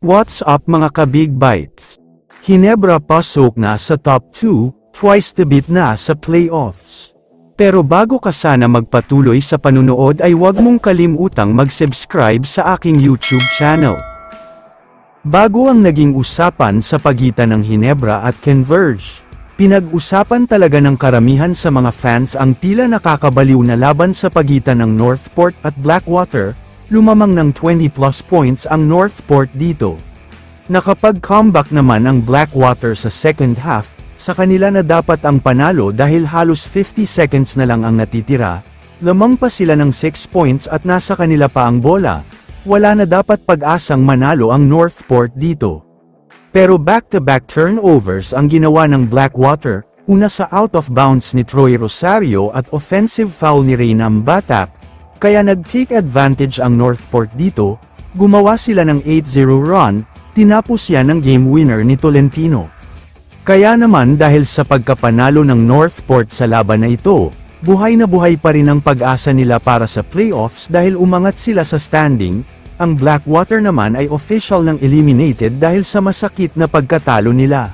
What's up mga ka-Big Bites? Ginebra pasok na sa top 2, twice the beat na sa playoffs. Pero bago ka sana magpatuloy sa panunood ay huwag mong kalimutang mag-subscribe sa aking YouTube channel. Bago ang naging usapan sa pagitan ng Ginebra at Converge, pinag-usapan talaga ng karamihan sa mga fans ang tila nakakabaliw na laban sa pagitan ng Northport at Blackwater. Lumamang ng 20+ points ang Northport dito. Nakapag-comeback naman ang Blackwater sa second half, sa kanila na dapat ang panalo dahil halos 50 seconds na lang ang natitira, lamang pa sila ng 6 points at nasa kanila pa ang bola, wala na dapat pag-asang manalo ang Northport dito. Pero back-to-back turnovers ang ginawa ng Blackwater, una sa out of bounds ni Troy Rosario at offensive foul ni Reynam Batak, kaya nag-take advantage ang Northport dito, gumawa sila ng 8-0 run, tinapos yan ng game winner ni Tolentino. Kaya naman dahil sa pagkapanalo ng Northport sa laban na ito, buhay na buhay pa rin ang pag-asa nila para sa playoffs dahil umangat sila sa standing, ang Blackwater naman ay official ng eliminated dahil sa masakit na pagkatalo nila.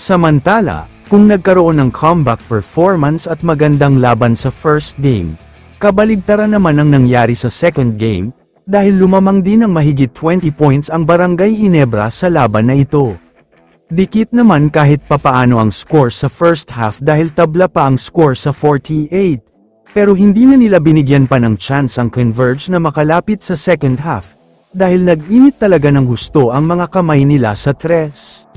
Samantala, kung nagkaroon ng comeback performance at magandang laban sa first game, kabaligtaran naman ang nangyari sa second game, dahil lumamang din ng mahigit 20 points ang Barangay Ginebra sa laban na ito. Dikit naman kahit papaano ang score sa first half dahil tabla pa ang score sa 48, pero hindi na nila binigyan pa ng chance ang Converge na makalapit sa second half, dahil nag-init talaga ng husto ang mga kamay nila sa tres.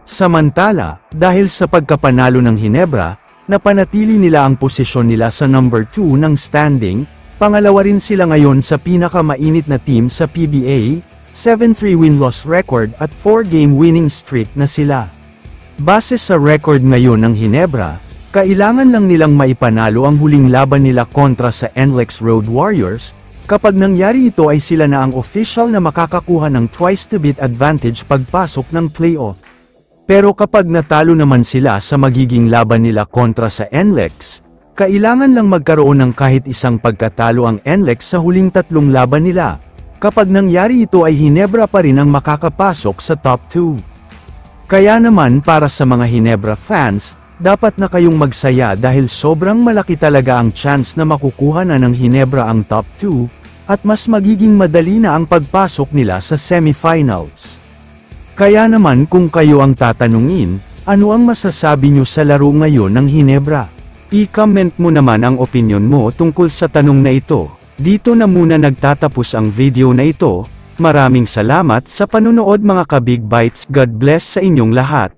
Samantala, dahil sa pagkapanalo ng Ginebra, napanatili nila ang posisyon nila sa number 2 ng standing, pangalawa rin sila ngayon sa pinakamainit na team sa PBA, 7-3 win-loss record at 4-game winning streak na sila. Base sa record ngayon ng Ginebra, kailangan lang nilang maipanalo ang huling laban nila kontra sa NLEX Road Warriors, kapag nangyari ito ay sila na ang official na makakakuha ng twice the beat advantage pagpasok ng playoff. Pero kapag natalo naman sila sa magiging laban nila kontra sa NLEX, kailangan lang magkaroon ng kahit isang pagkatalo ang NLEX sa huling tatlong laban nila. Kapag nangyari ito ay Ginebra pa rin ang makakapasok sa top 2. Kaya naman para sa mga Ginebra fans, dapat na kayong magsaya dahil sobrang malaki talaga ang chance na makukuha na ng Ginebra ang top 2, at mas magiging madali na ang pagpasok nila sa semifinals. Kaya naman kung kayo ang tatanungin, ano ang masasabi nyo sa laro ngayon ng Ginebra? I-comment mo naman ang opinion mo tungkol sa tanong na ito. Dito na muna nagtatapos ang video na ito. Maraming salamat sa panunood mga ka-Big Bites. God bless sa inyong lahat.